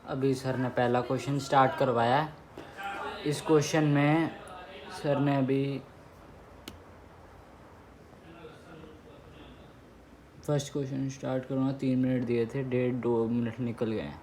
अभी सर ने पहला क्वेश्चन स्टार्ट करवाया है। इस क्वेश्चन में सर ने अभी फर्स्ट क्वेश्चन स्टार्ट करवाना 3 मिनट दिए थे, 1.5-2 मिनट निकल गए हैं।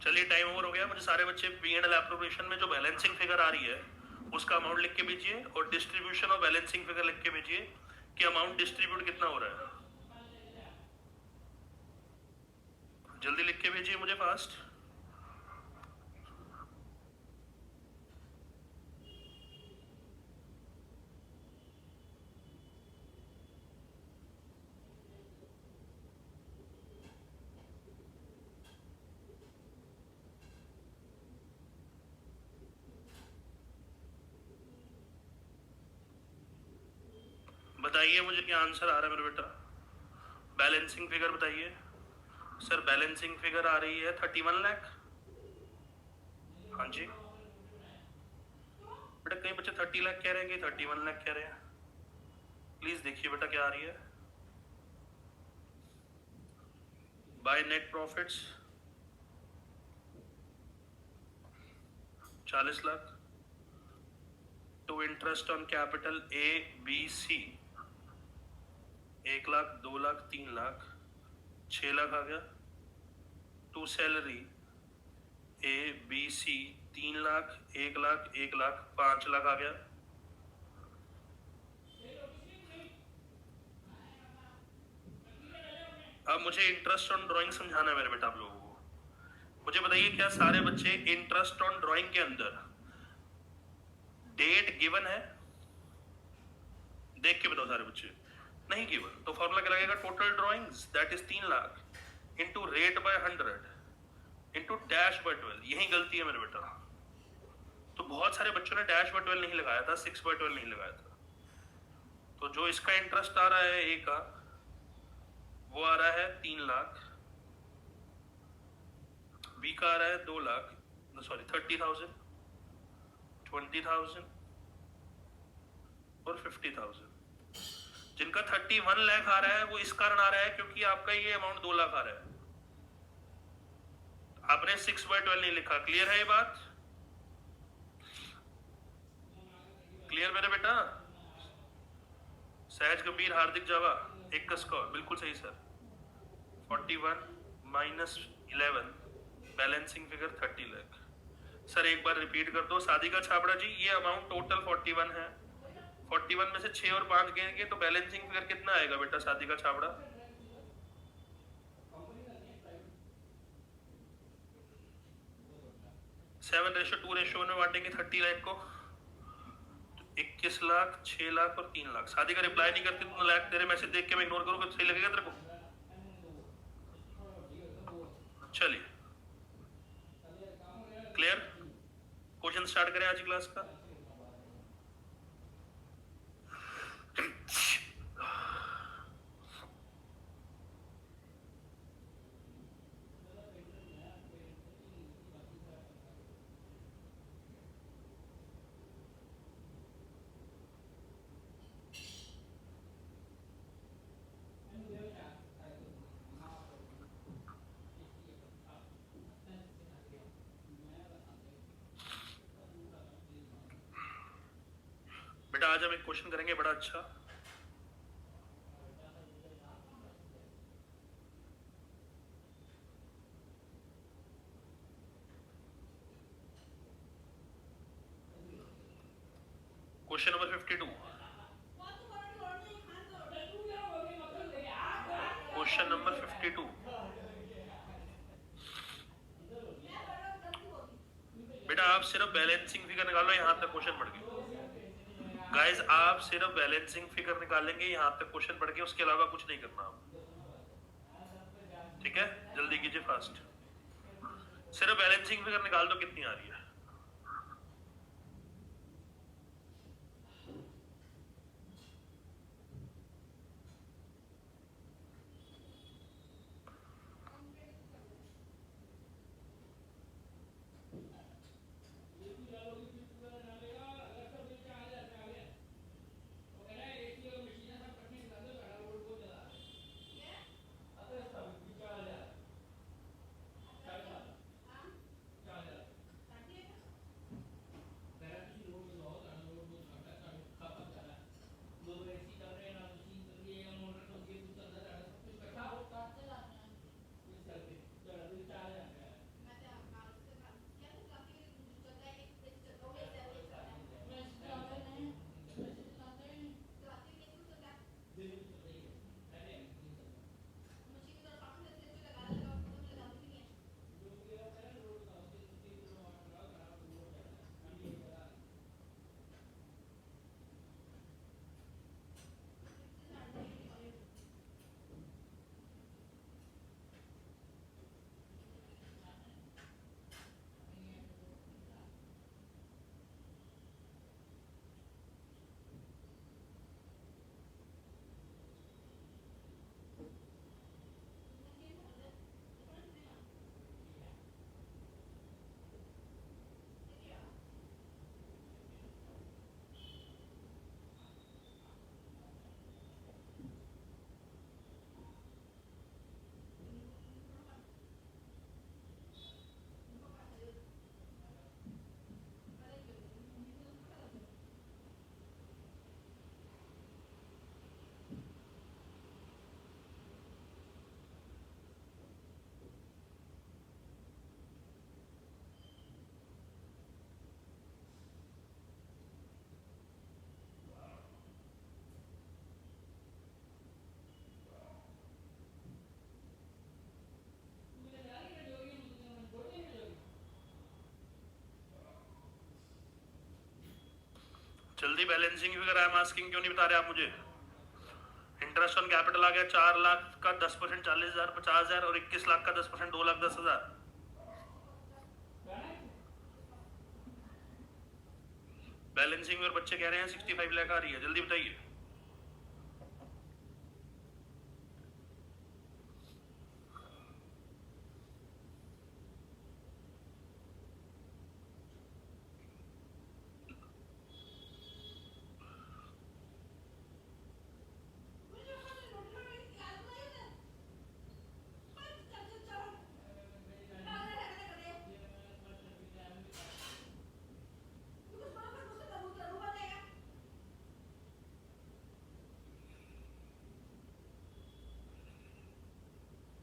चलिए टाइम ओवर हो गया। मुझे सारे बच्चे P&L एप्रोप्रिएशन में जो बैलेंसिंग फिगर आ रही है उसका अमाउंट लिख के भेजिए और डिस्ट्रीब्यूशन ऑफ बैलेंसिंग फिगर लिख के भेजिए कि अमाउंट डिस्ट्रीब्यूट कितना हो रहा है। जल्दी लिख के भेजिए मुझे फास्ट। बताइए मुझे क्या आंसर आ रहा है मेरे बेटा। बैलेंसिंग फिगर बताइए। सर बैलेंसिंग फिगर आ रही है 31 लाख। हाँ जी बेटा, कई बच्चे 30 लाख कह रहे हैं कि 31 लाख कह रहे हैं। प्लीज देखिए बेटा क्या आ रही है। By net profits 40 lakh. To interest on capital ABC 1 lakh, 2 lakh, 3 lakh, 6 lakh आ गया। To salary ABC 3 lakh, 1 lakh, 1 lakh, 5 lakh आ गया। अब मुझे इंटरेस्ट ऑन ड्राइंग समझाना है मेरे बेटा आप लोगों को। मुझे बताइए क्या सारे बच्चे इंटरेस्ट ऑन ड्राइंग के अंदर डेट गिवन है? देख के बताओ सारे बच्चे। नहीं गिवन तो फॉर्मूला क्या लगेगा? Total drawings that is 3 lakh into rate by 100 into dash by 12। यही गलती है मेरे बेटा। तो बहुत सारे बच्चों ने डैश बाय 12 नहीं लगाया था, 6 बाय 12 नहीं लगाया था। तो जो इसका इंटरेस्ट आ रहा है ए का वो आ रहा है 3 लाख, बी का आ रहा है 2 लाख, सॉरी 30,000, 20,000 और 50,000। जिनका 31 लाख आ रहा है वो इस कारण आ रहा है क्योंकि आपका ये अमाउंट 2 लाख आ रहा है, आपने 6/12 नहीं लिखा। क्लियर है ये बात? क्लियर मेरे बेटा? सहज कबीर हार्दिक जावा, एक का स्कोर बिल्कुल सही sir. 41 minus 11 balancing figure 30 lakh. Sir एक बार रिपीट कर दो। सादिका छाबड़ा जी, ये अमाउंट टोटल 41 है, 41 में से 6 और 5 गएंगे तो बैलेंसिंग फिगर कितना आएगा बेटा सादिका छाबड़ा? 7:2 में बांटेंगे 30 लाख को, 21 लाख, 6 लाख और 3 लाख। सादिका रिप्लाई नहीं करती तो लाख तेरे मैसेज देख के मैं इग्नोर करूंगा तो सही लगेगा तेरे को? चलिए क्लियर? क्वेश्चन स्टार्ट करें आज की क्लास का। बेटा आज हम एक क्वेश्चन करेंगे बड़ा अच्छा। Question number 52। Question number 52। बेटा आप सिर्फ बैलेंसिंग फिगर निकालो, यहाँ तक क्वेश्चन पढ़ के। गाइस आप सिर्फ बैलेंसिंग फिगर निकालेंगे, यहाँ तक क्वेश्चन पढ़ के, उसके अलावा कुछ नहीं करना आप, ठीक है? जल्दी कीजिए फास्ट। सिर्फ बैलेंसिंग फिगर निकाल दो कितनी आ रही है। जल्दी balancing figure I am asking, क्यों नहीं बता रहे आप मुझे? इंटरेस्ट ऑन कैपिटल आ गया 4 लाख का 10% 40,000 50,000 और 21 लाख का 10% 2,10,000। बैलेंसिंग फिगर बच्चे कह रहे हैं 65 लाख आ रही है, जल्दी बताइए।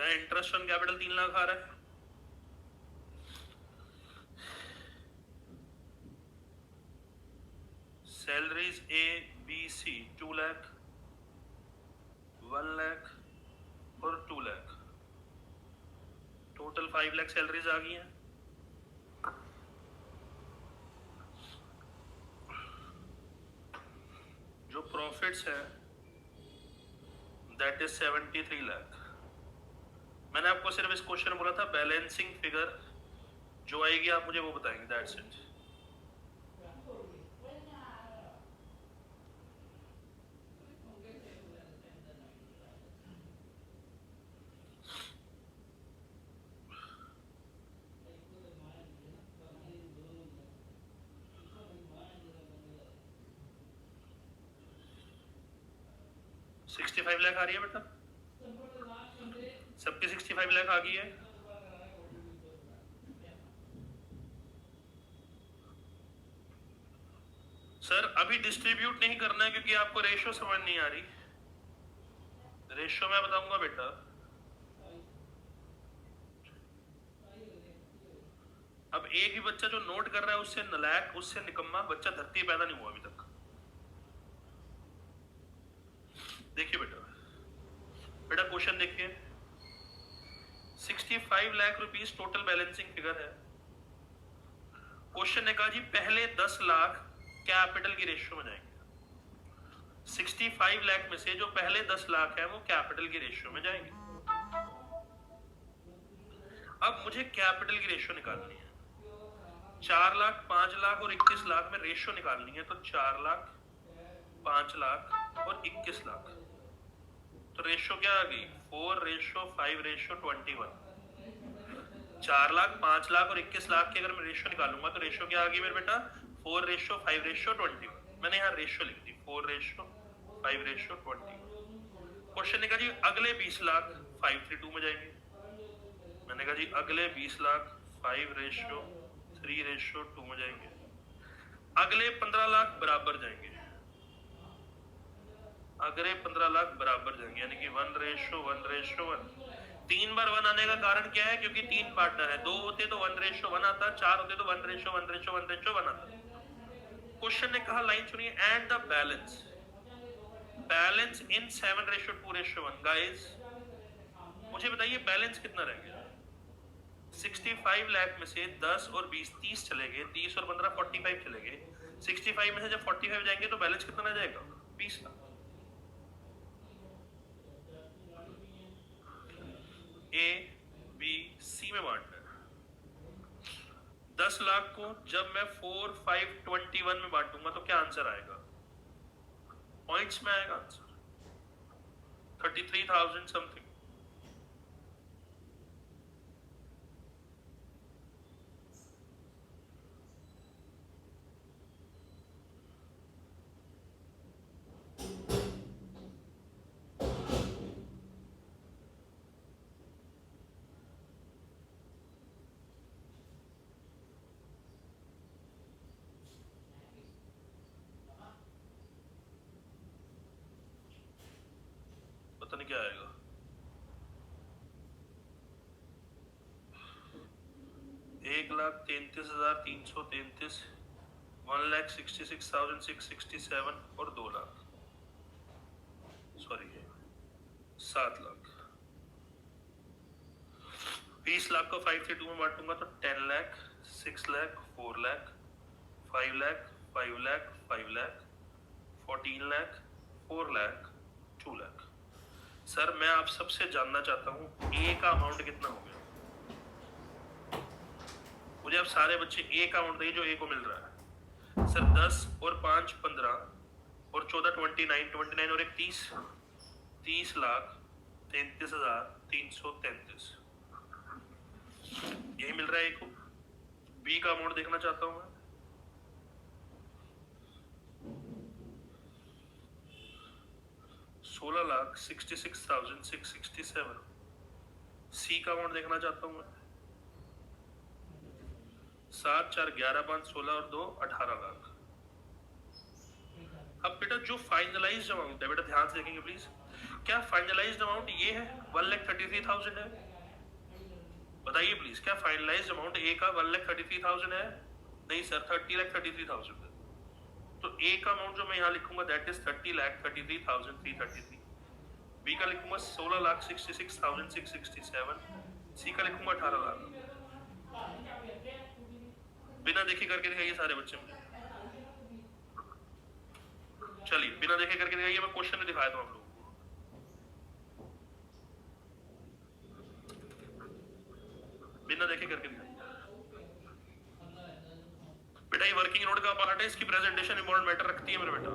क्या इंटरेस्ट ऑन कैपिटल 3 लाख आ रहा है? Salaries A B C 2 lakh, 1 lakh और 2 लाख, टोटल 5 लाख सैलरीज आ गई हैं। जो प्रॉफिट्स है दैट इज 73 लाख। मैंने आपको सिर्फ इस क्वेश्चन में बोला था बैलेंसिंग फिगर जो आएगी आप मुझे वो बताएंगे, दैट्स इट। सिक्सटी 65 लाख आ रही है बेटा, सबकी 65 लाख आ गई है। सर अभी डिस्ट्रीब्यूट नहीं करना है क्योंकि आपको रेशियो समझ नहीं आ रही। रेशियो मैं बताऊंगा बेटा। अब एक ही बच्चा जो नोट कर रहा है उससे नालायक, उससे निकम्मा बच्चा धरती पैदा नहीं हुआ अभी तक। देखिए बेटा, बेटा क्वेश्चन देखिए, 65 lakh rupees total balancing figure है। क्वेश्चन ने कहा जी पहले 10 लाख कैपिटल की रेशियो में जाएंगे। 65 लाख में से जो पहले 10 लाख है वो कैपिटल की रेशियो में जाएंगे। अब मुझे कैपिटल की रेशियो निकालनी है। 4 लाख, 5 लाख और 21 लाख में रेशियो निकालनी है, तो 4 लाख, 5 लाख और 21 लाख। तो रेशियो क्या आ गई? 4:5:21। 4 लाख, 5 लाख और 21 लाख की अगर मैं रेशियो निकालूंगा तो रेशियो क्या आ गई मेरे बेटा? 4:5:21। मैंने यहाँ रेशियो लिख दी 4:5:20। क्वेश्चन ने कहा जी अगले 20 लाख 5:3 में जाएंगे। मैंने कहा जी अगले 20 लाख 5:3:2 में जाएंगे। अगले 15 लाख बराबर जाएंगे, अगले 15 लाख बराबर जाएंगे, यानी कि 1:1:1। 3 बार 1 आने का कारण क्या है? क्योंकि 3 पार्टनर है, 2 होते तो 1:1 आता, 4 होते तो 1:1:1 आता। क्वेश्चन ने कहा लाइन सुनिए, and the balance in 7:2:1। Guys मुझे बताइए बैलेंस कितना रह गया? 65 लाख में से 10 और 20 30 चले गए, 30 और 15 45 चले गए। 65 में से जब 45 जाएंगे तो बैलेंस कितना रह जाएगा? 20 लाख। ए बी सी में बांटना है। 10 लाख को जब मैं 4:5:21 में बांटूंगा तो क्या आंसर आएगा? पॉइंट्स में आएगा आंसर 33,000 समथिंग। पता नहीं क्या आएगा। 1,33,333, 1,66,667 और 2 लाख, सॉरी 7 लाख। 20 लाख को 5:2 में बांटूंगा तो 10 लाख, 6 लाख, 4 लाख, 5 लाख, 5 लाख, 5 लाख, 14 लाख, 4 लाख, 2 लाख। सर मैं आप सबसे जानना चाहता हूं ए का अमाउंट कितना हो गया? मुझे अब सारे बच्चे ए का अमाउंट दिए जो ए को मिल रहा है। सर 10 और 5 15 और 14 29 और 1 30 लाख 33,333 यही मिल रहा है ए को। बी का अमाउंट देखना चाहता हूं मैं। $16,66,667। सी का अमाउंट देखना चाहता हूं मैं। 7 4 11 5 16 और 2 18 लाख। अब बेटा जो फाइनलाइज्ड अमाउंट है बेटा ध्यान से देखेंगे प्लीज, क्या फाइनलाइज्ड अमाउंट ये है 1,33,000 है? बताइए प्लीज, क्या फाइनलाइज्ड अमाउंट ए का 1,33,000 है? नहीं सर, 30,33,000 है। तो ए का अमाउंट जो मैं यहाँ लिखूंगा दैट इज 30,33,333। बी का लिखूंगा 16,66,667। सी का लिखूंगा 18 लाख। बिना देखे करके दिखाइए सारे बच्चे मुझे। चलिए बिना देखे करके दिखाइए, मैं क्वेश्चन में दिखाया था आप लोगों को। बिना देखे करके दिखाइए बेटा, ये वर्किंग नोट का पार्ट है, इसकी प्रेजेंटेशन इंपॉर्टेंट मैटर रखती है मेरे बेटा।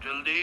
जल्दी